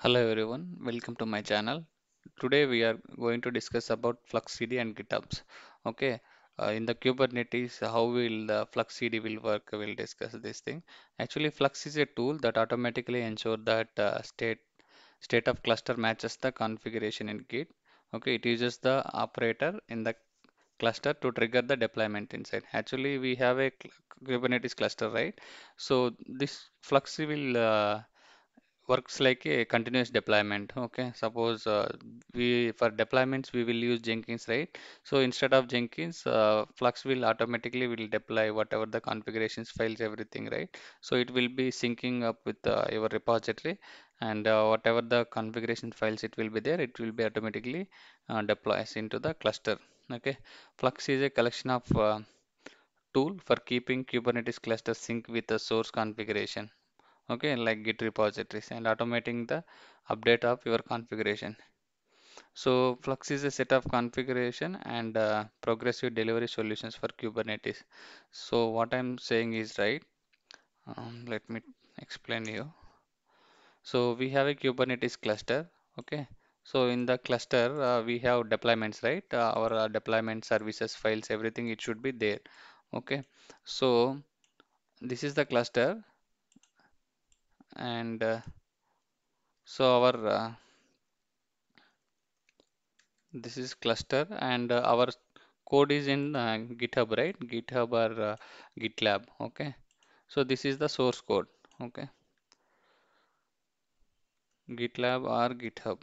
Hello everyone, welcome to my channel. Today we are going to discuss about Flux CD and GitHubs. Okay, in the Kubernetes, how will the Flux CD will work? We'll discuss this thing. Actually, Flux is a tool that automatically ensure that state of cluster matches the configuration in Git. Okay, it uses the operator in the cluster to trigger the deployment inside. Actually, we have a Kubernetes cluster, right? So this Flux will works like a continuous deployment. Okay, suppose we for deployments we will use Jenkins, right? So instead of Jenkins, Flux will automatically will deploy whatever the configurations files, everything, right? So it will be syncing up with your repository, and whatever the configuration files it will be there, it will be automatically deploys into the cluster. Okay, Flux is a collection of tool for keeping Kubernetes cluster sync with the source configuration. Okay, like Git repositories and automating the update of your configuration. So Flux is a set of configuration and progressive delivery solutions for Kubernetes. So what I'm saying is right. Let me explain you. So we have a Kubernetes cluster. Okay, so in the cluster we have deployments, right? Our deployment services files, everything it should be there. Okay, so this is the cluster, and so our this is cluster, and our code is in GitHub, right? GitHub or GitLab. Okay. So this is the source code. Okay. GitLab or GitHub.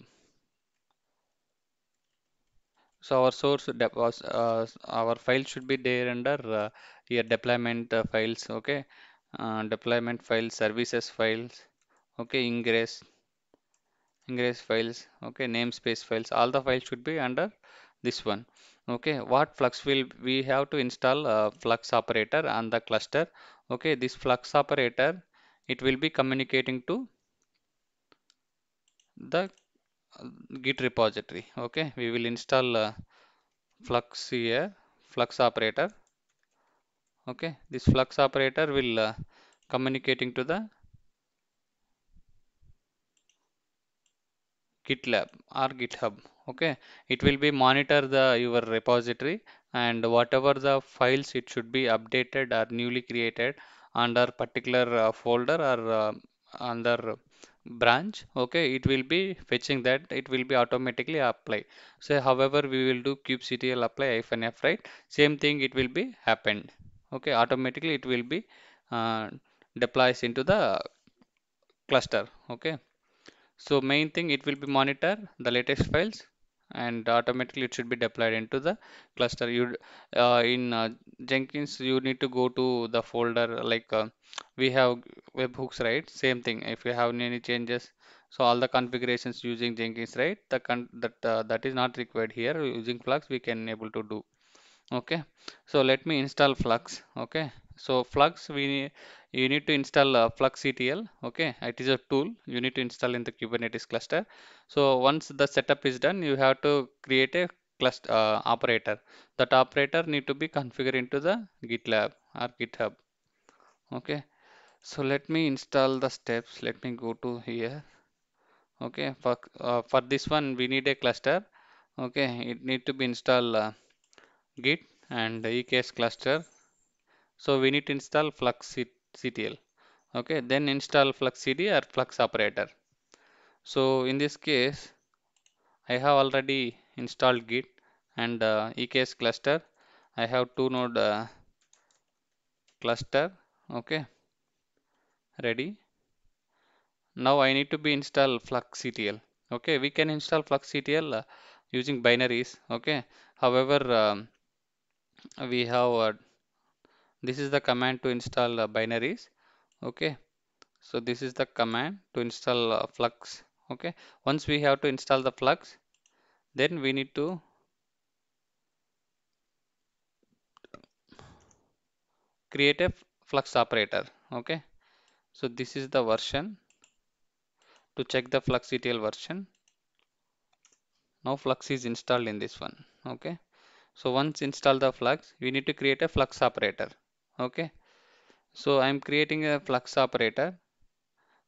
So our source was our file should be there under here deployment files. Okay. Deployment files, services files. Okay. Ingress files, okay, namespace files, all the files should be under this one. Okay, what Flux will we have to install Flux operator on the cluster. Okay, this Flux operator, it will be communicating to the Git repository. Okay, we will install Flux here, Flux operator. Okay, this Flux operator will communicating to the GitLab or GitHub. Okay, it will be monitor the your repository, and whatever the files it should be updated or newly created under particular folder or under branch. Okay, it will be fetching that, it will be automatically apply. So however we will do kubectl apply -f, right? Same thing it will be happened. Okay, automatically it will be uh, deploys into the cluster. Okay, so main thing, it will be monitor the latest files, and automatically it should be deployed into the cluster. You in Jenkins you need to go to the folder, like we have webhooks, right? Same thing. If you have any changes, so all the configurations using Jenkins, right? That is not required here. Using Flux we can able to do. Okay, so let me install Flux. Okay, so Flux you need to install Flux-CTL. Okay, it is a tool you need to install in the Kubernetes cluster. So once the setup is done, you have to create a cluster operator. That operator need to be configured into the GitLab or GitHub. Okay, so let me install the steps. Let me go to here. Okay, for this one we need a cluster. Okay, it need to be install Git and EKS cluster. So we need to install CTL. Okay, then install Flux CD or Flux operator. So in this case, I have already installed Git and EKS cluster. I have two node cluster. Okay, ready. Now I need to be install Flux CTL. Okay, we can install Flux CTL using binaries. Okay, however, we have this is the command to install binaries. Okay, so this is the command to install Flux. Okay, once we have to install the Flux, then we need to create a Flux operator. Okay, so this is the version to check the Flux-CTL version. Now Flux is installed in this one. Okay, so once install the Flux, we need to create a Flux operator. Okay, so I'm creating a Flux operator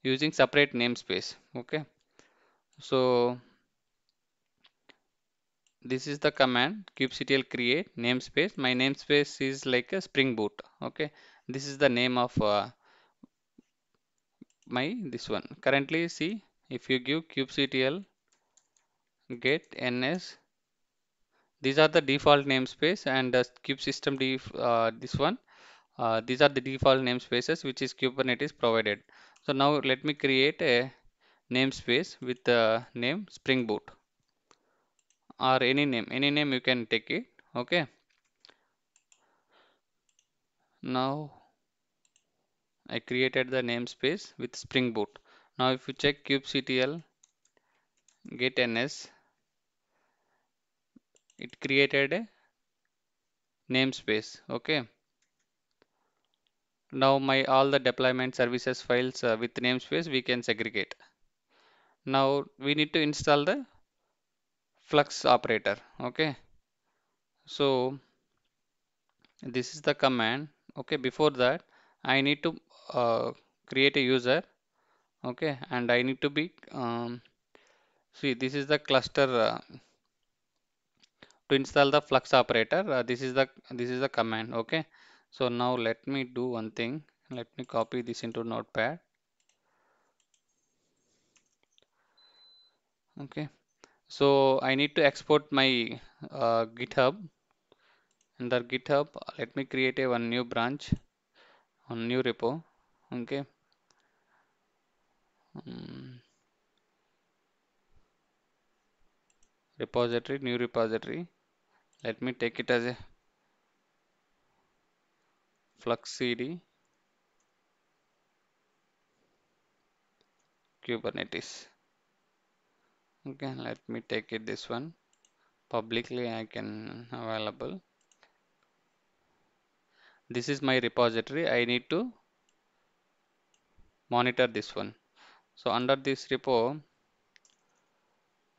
using separate namespace. Okay, So this is the command kubectl create namespace. My namespace is like a Spring Boot. Okay, this is the name of my this one. Currently, see, if you give kubectl get ns, these are the default namespace, and kube system this one. These are the default namespaces which is Kubernetes provided. So now let me create a namespace with the name Spring Boot, or any name you can take it. Okay, now I created the namespace with Spring Boot. Now if you check kubectl get ns, it created a namespace. Okay, now my all the deployment services files with namespace we can segregate. Now we need to install the Flux operator. Okay, so this is the command. Okay, before that I need to uh, create a user. Okay, and I need to be see, this is the cluster to install the Flux operator. This is the command. Okay, so now let me do one thing. Let me copy this into Notepad. Okay, so I need to export my GitHub. Under GitHub, let me create a one new branch on new repo. Okay, mm, repository, new repository. Let me take it as a Flux CD Kubernetes. Okay, let me take it this one. Publicly I can available. This is my repository. I need to monitor this one. So under this repo,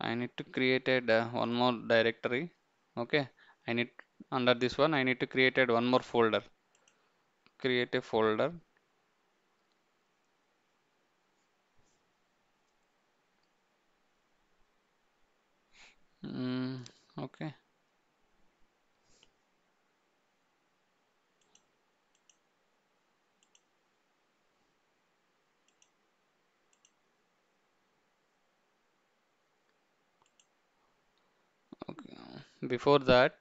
I need to create one more directory. Okay, I need under this one I need to create one more folder. Create a folder. Okay. Okay. Before that,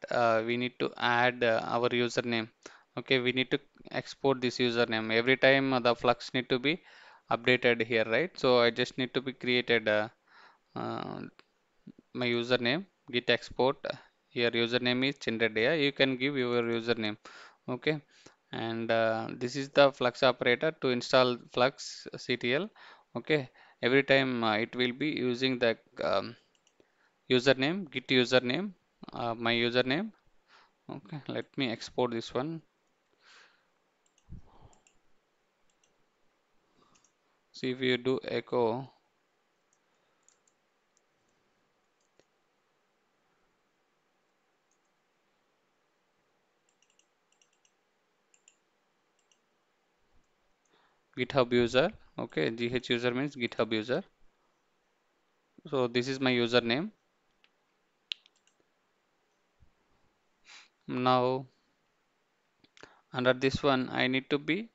we need to add our username. Okay, we need to export this username. Every time the Flux need to be updated here, right? So I just need to be created uh, my username git export. Here username is Chinredya. You can give your username. Okay, and this is the Flux operator to install Flux CTL. Okay, every time it will be using the username, git username, my username. Okay, let me export this one. See, if you do echo GitHub user. Okay, GH user means GitHub user. So this is my username. Now under this one I need to be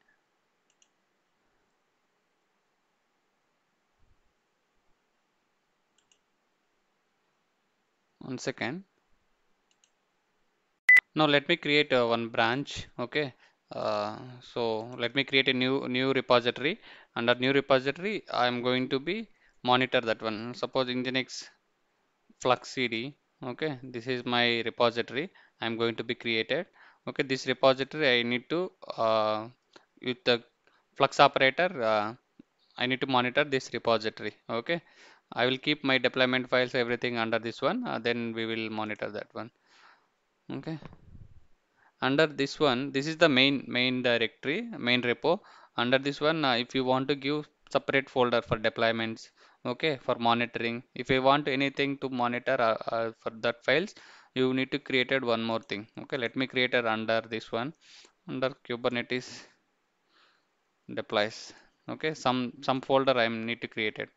1 second. Now let me create one branch. Okay, so let me create a new repository. Under new repository I am going to be monitor that one. Suppose Nginx Flux CD. Okay, this is my repository. I am going to be created. Okay, this repository I need to with the Flux operator. I need to monitor this repository. Okay, I will keep my deployment files everything under this one. Then we will monitor that one. Okay, under this one, this is the main directory, main repo. Under this one, if you want to give separate folder for deployments, okay, for monitoring, if you want anything to monitor for that files, you need to create one more thing. Okay, let me create it under this one, under Kubernetes deploys. Okay, some folder I need to create it.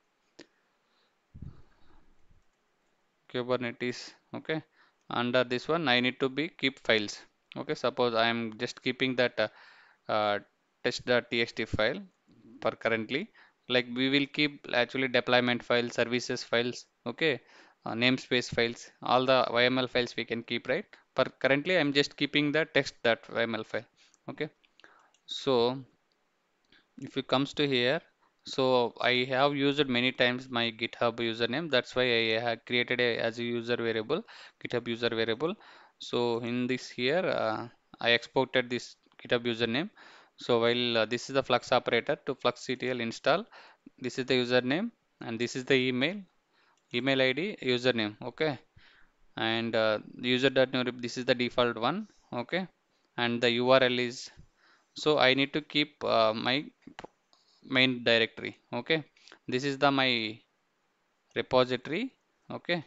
Kubernetes. Okay, under this one I need to be keep files. Okay, suppose I am just keeping that uh, test.txt file for currently. Like we will keep actually deployment files, services files, okay, namespace files, all the YML files we can keep, right? For currently I'm just keeping the text.yml file. Okay, so if it comes to here, so I have used many times my GitHub username. That's why I have created a as a user variable, GitHub user variable. So in this here, I exported this GitHub username. So while this is the Flux operator to fluxctl install, this is the username and this is the email ID, username. Okay, and user.node, this is the default one. Okay, and the URL is, so I need to keep my main directory. Okay, this is the my repository. Okay,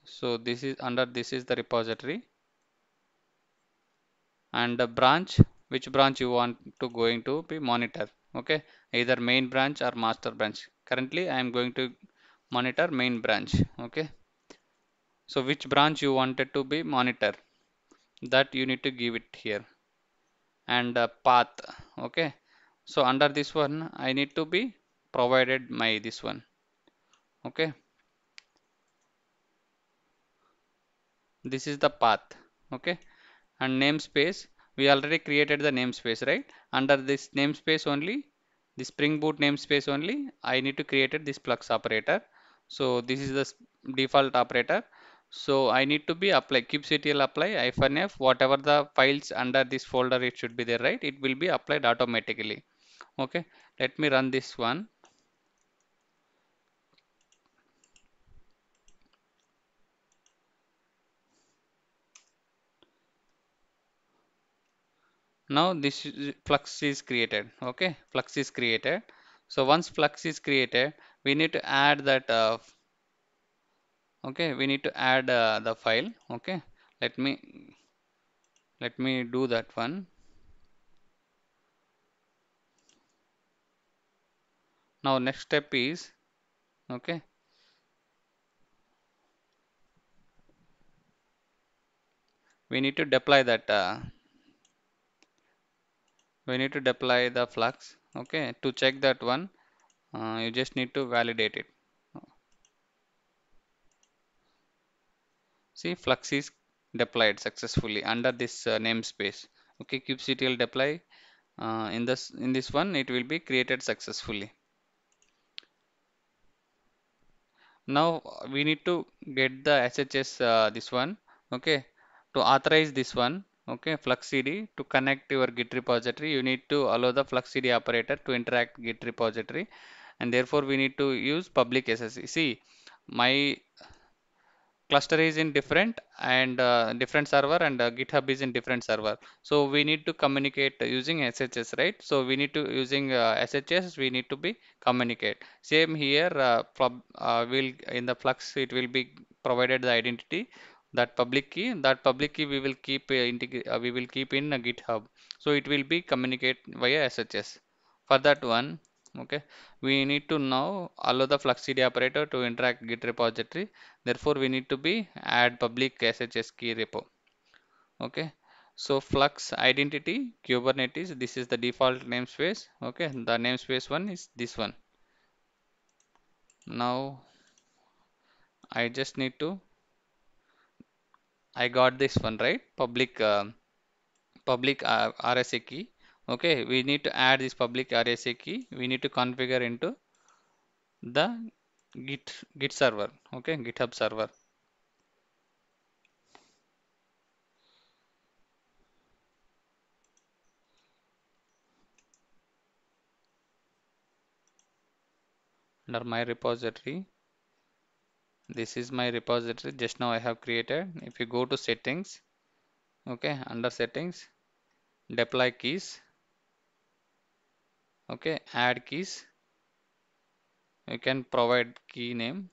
so this is under, this is the repository, and the branch, which branch you want to going to be monitor. Okay, either main branch or master branch. Currently I am going to monitor main branch. Okay, so which branch you wanted to be monitor, that you need to give it here, and path. Okay, so under this one I need to be provided my this one. Okay, this is the path. Okay, and namespace, we already created the namespace, right? Under this namespace only, the Spring Boot namespace only, I need to create this Flux operator. So this is the default operator. So I need to be apply kubectl apply -f, whatever the files under this folder it should be there, right? It will be applied automatically. Okay, let me run this one. Now this Flux is created. Okay, Flux is created. So once Flux is created, we need to add that okay, we need to add the file. Okay, let me do that one. Now next step is, okay, we need to deploy that we need to deploy the Flux. Okay, to check that one, you just need to validate it. See, Flux is deployed successfully under this namespace. Okay, kubectl deploy, in this one it will be created successfully. Now we need to get the SHS this one. Okay, to authorize this one. Okay, fluxcd to connect your Git repository, you need to allow the fluxcd operator to interact Git repository, and therefore we need to use public SSE. See, my cluster is in different and different server, and GitHub is in different server. So we need to communicate using SHS, right? So we need to using SHS, we need to be communicate. Same here, will in the Flux it will be provided the identity, that public key. That public key we will keep we will keep in GitHub. So it will be communicate via SHS. For that one, okay, we need to now allow the fluxcd operator to interact Git repository. Therefore, we need to be add public SHS key repo. Okay. So Flux identity Kubernetes. This is the default namespace. Okay. The namespace one is this one. Now I just need to. I got this one, right. Public RSA key. Okay. We need to add this public RSA key. We need to configure into the Git server. Okay. GitHub server. Under my repository, this is my repository just now I have created. If you go to settings, okay, under settings, deploy keys, okay, add keys, you can provide key name,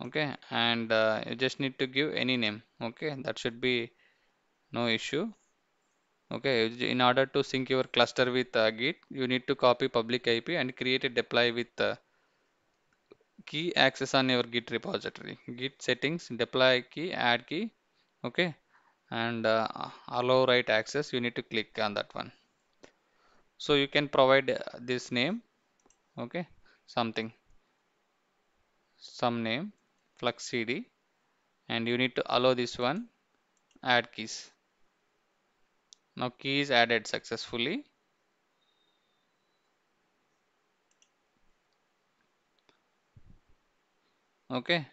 okay, and you just need to give any name. Okay, that should be no issue. Okay, in order to sync your cluster with Git, you need to copy public IP and create a deploy with key access on your Git repository. Git settings, deploy key, add key, okay, and allow write access. You need to click on that one. So you can provide this name, okay, something, some name, flux cd, and you need to allow this one, add keys. Now key is added successfully. Okay.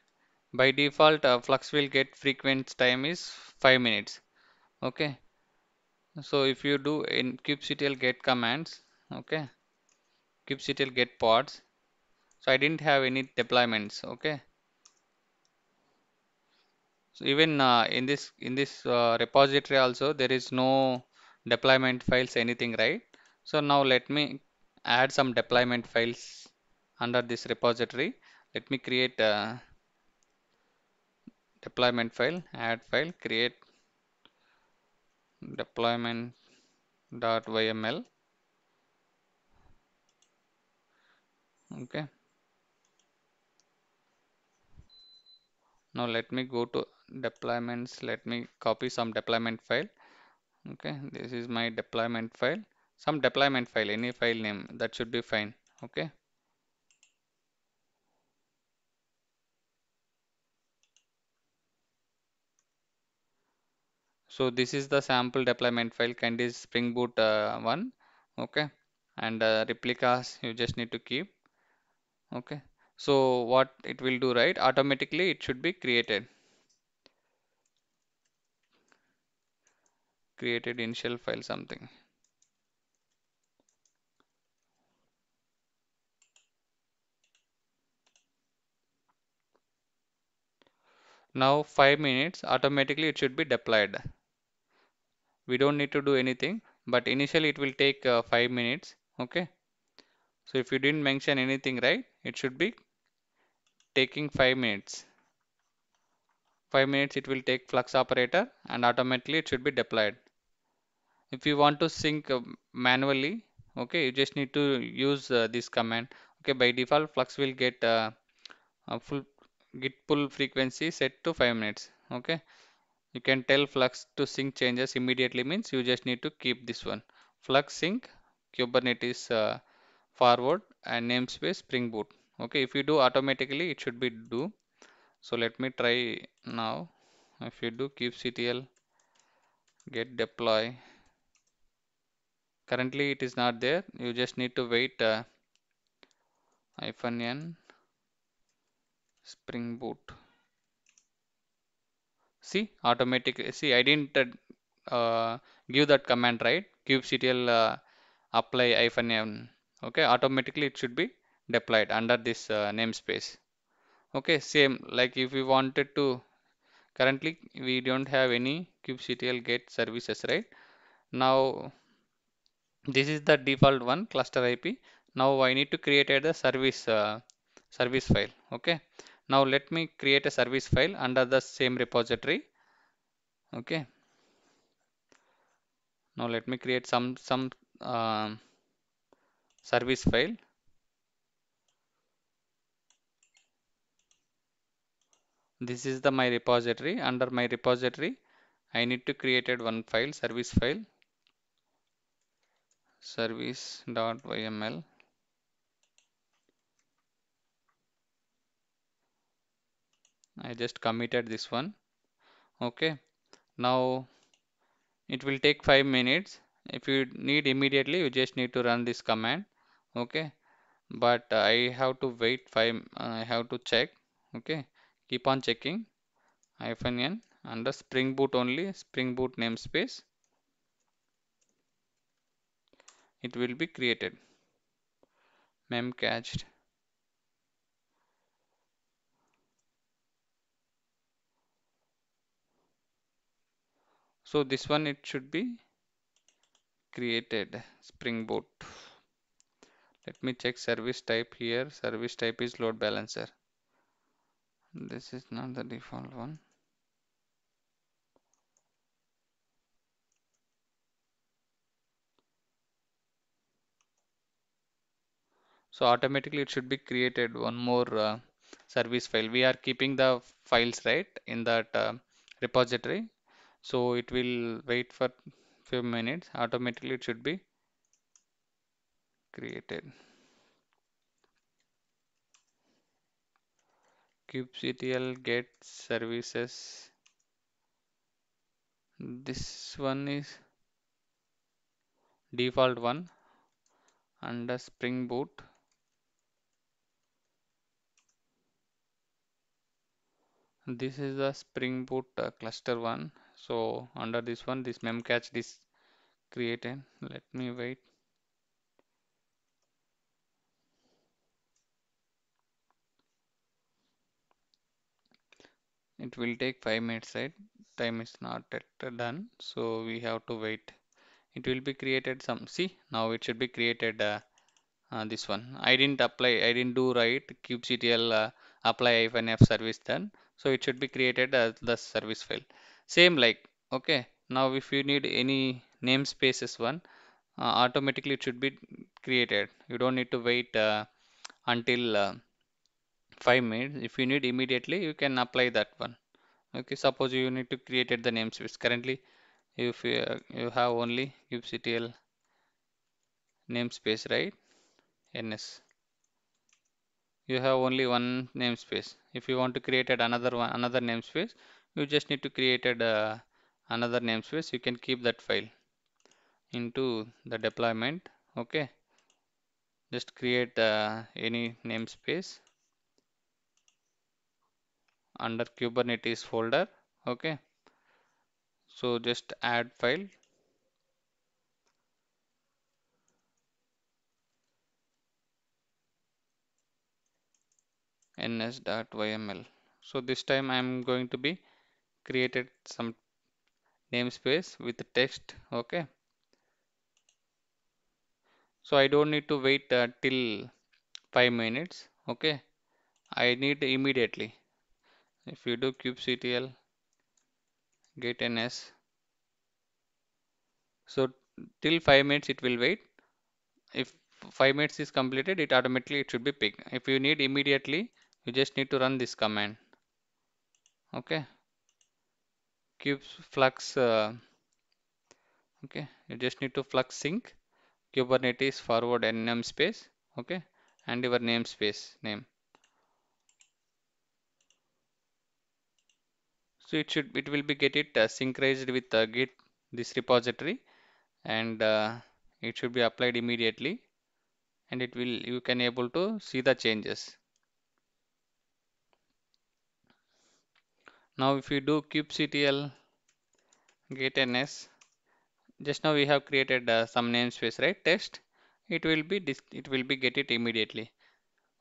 By default, flux will get frequency time is 5 minutes. Okay. So if you do in kubectl get commands, okay, kubectl get pods. So I didn't have any deployments. Okay. So even in this repository also there is no deployment files anything, right? So now let me add some deployment files under this repository. Let me create a deployment file, add file, create deployment.yml. Okay. Now let me go to deployments. Let me copy some deployment file. Okay, this is my deployment file. Some deployment file, any file name, that should be fine. Okay. So this is the sample deployment file, Candice Spring Boot one. Okay, and replicas you just need to keep. Okay. So what it will do, right? Automatically it should be created initial file something. Now 5 minutes automatically it should be deployed. We don't need to do anything, but initially it will take 5 minutes. Okay. So if you didn't mention anything, right, it should be taking 5 minutes. 5 minutes it will take flux operator and automatically it should be deployed. If you want to sync manually, okay, you just need to use this command. Okay, by default flux will get a full git pull frequency set to 5 minutes. Okay, you can tell flux to sync changes immediately, means you just need to keep this one, flux sync kubernetes forward and namespace spring boot. Okay, if you do automatically it should be do. So let me try now. If you do kubectl get deploy, currently it is not there. You just need to wait -n spring boot. See, automatic. See, I didn't give that command, right? Kubectl apply -n. Okay, automatically it should be deployed under this namespace. Okay, same like if we wanted to. Currently, we don't have any kubectl get services, right? Now, this is the default one, cluster IP. Now I need to create a service file. Okay. Now let me create a service file under the same repository. Okay. Now let me create some service file. This is the my repository. Under my repository, I need to create one file, service.yml. I just committed this one. Okay. Now it will take 5 minutes. If you need immediately, you just need to run this command. Okay. But I have to wait 5, I have to check. Okay. Keep on checking. -n under Spring Boot only, Spring Boot namespace. It will be created. Memcached. So this one it should be created. Spring Boot. Let me check service type here. Service type is load balancer. This is not the default one. So automatically it should be created one more service file. We are keeping the files right in that repository, so it will wait for few minutes. Automatically it should be created. kubectl get services. This one is default one under Spring Boot. This is the Spring Boot cluster one. So under this one, this memcache is created. Let me wait. It will take 5 minutes, right? Time is not yet done, so we have to wait. It will be created some. See, now it should be created. This one I didn't do right kubectl apply -f service done, so it should be created as the service file. Same like, okay, now if you need any namespaces one, automatically it should be created. You don't need to wait until 5 minutes. If you need immediately, you can apply that one. Okay, suppose you need to create the namespace. Currently, if you have only kubectl namespace, right? ns, you have only one namespace. If you want to create another namespace, you just need to create another namespace. You can keep that file into the deployment. Okay, just create any namespace under Kubernetes folder. Okay, so just add file ns.yml. So this time I'm going to be created some namespace with text. Okay, so I don't need to wait till 5 minutes. Okay, I need immediately. If you do kubectl get ns, so till 5 minutes it will wait. If 5 minutes is completed, it automatically it should be picked. If you need immediately, you just need to run this command. Okay, kubeflux. Okay, you just need to flux sync Kubernetes forward and namespace. Okay, and your namespace name. So it will be get it synchronized with Git this repository, and it should be applied immediately, and it will you can able to see the changes. Now if you do kubectl get ns, just now we have created some namespace, right? Test. It will be get it immediately.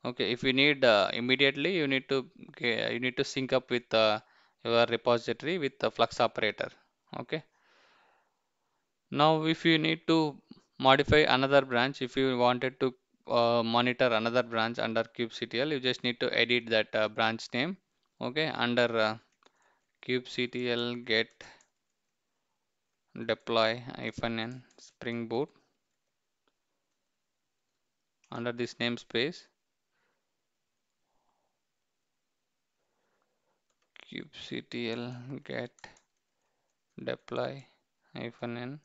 Okay, if you need immediately, you need to sync up with your repository with the flux operator. Okay. Now, if you need to modify another branch, if you wanted to monitor another branch under kubectl, you just need to edit that branch name. Okay, under kubectl get deploy -n Spring Boot under this namespace kubectl get deploy -n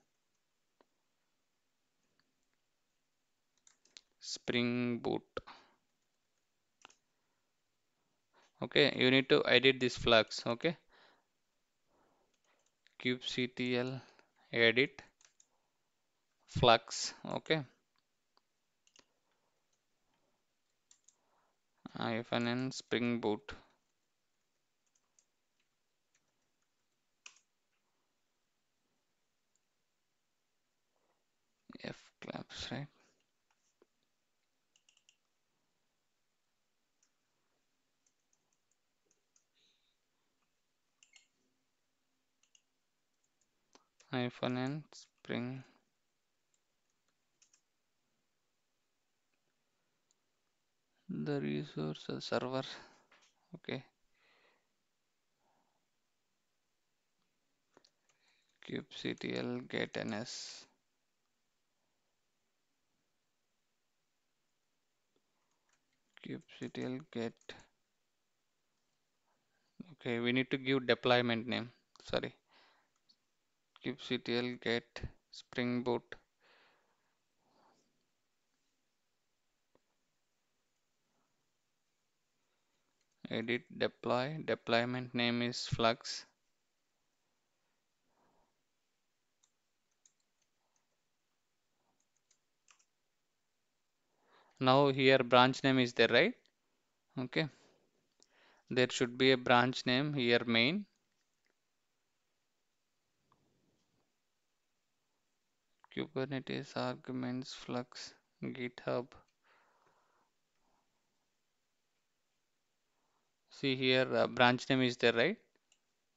Spring Boot. Okay, you need to edit this flux. Okay, kubectl edit flux. Okay, -n Spring Boot. F claps, right? -n Spring. The resource server. Okay, kubectl get ns. Kubectl get Okay, we need to give deployment name. Sorry, kubectl get spring boot edit deploy. Deployment name is Flux. Now here branch name is there, right? Okay, there should be a branch name here main. Kubernetes arguments Flux GitHub. See here branch name is there, right?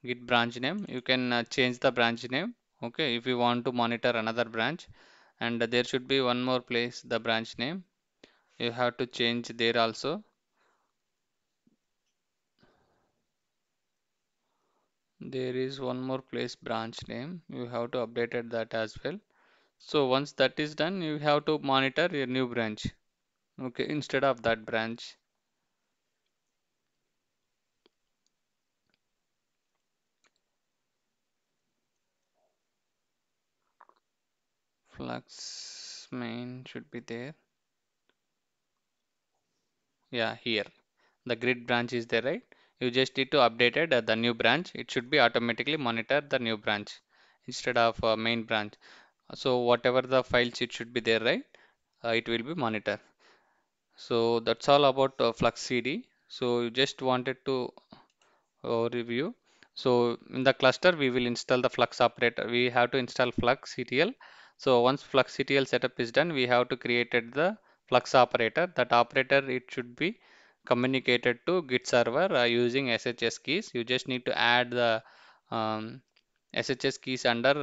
Git branch name. You can change the branch name. Okay, if you want to monitor another branch, and there should be one more place the branch name. You have to change there also. There is one more place branch name. You have to update it that as well. So once that is done, you have to monitor your new branch. Okay, instead of that branch. Flux main should be there. Yeah, here. The grid branch is there, right? You just need to update it the new branch. It should be automatically monitor the new branch instead of main branch. So whatever the files it should be there, right? It will be monitor. So that's all about Flux CD. So you just wanted to review. So in the cluster, we will install the Flux operator. We have to install Flux CTL. So once Flux CTL setup is done, we have to create the Flux operator. That operator, it should be communicated to Git server using SHS keys. You just need to add the um, SHS keys under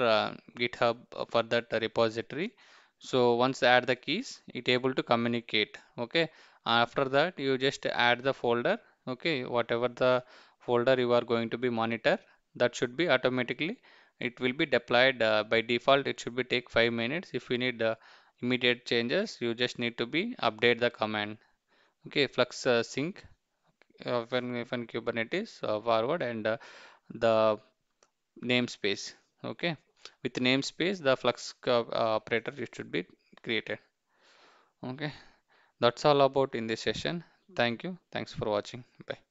GitHub for that repository. So once add the keys, it able to communicate. Okay. After that, you just add the folder. Okay. Whatever the folder you are going to be monitor, that should be automatically. It will be deployed by default. It should be take 5 minutes. If you need immediate changes, you just need to be update the command. Okay. Flux sync when Kubernetes forward and the namespace. Okay, with namespace the flux operator it should be created. Okay, that's all about in this session. Thank you, thanks for watching. Bye.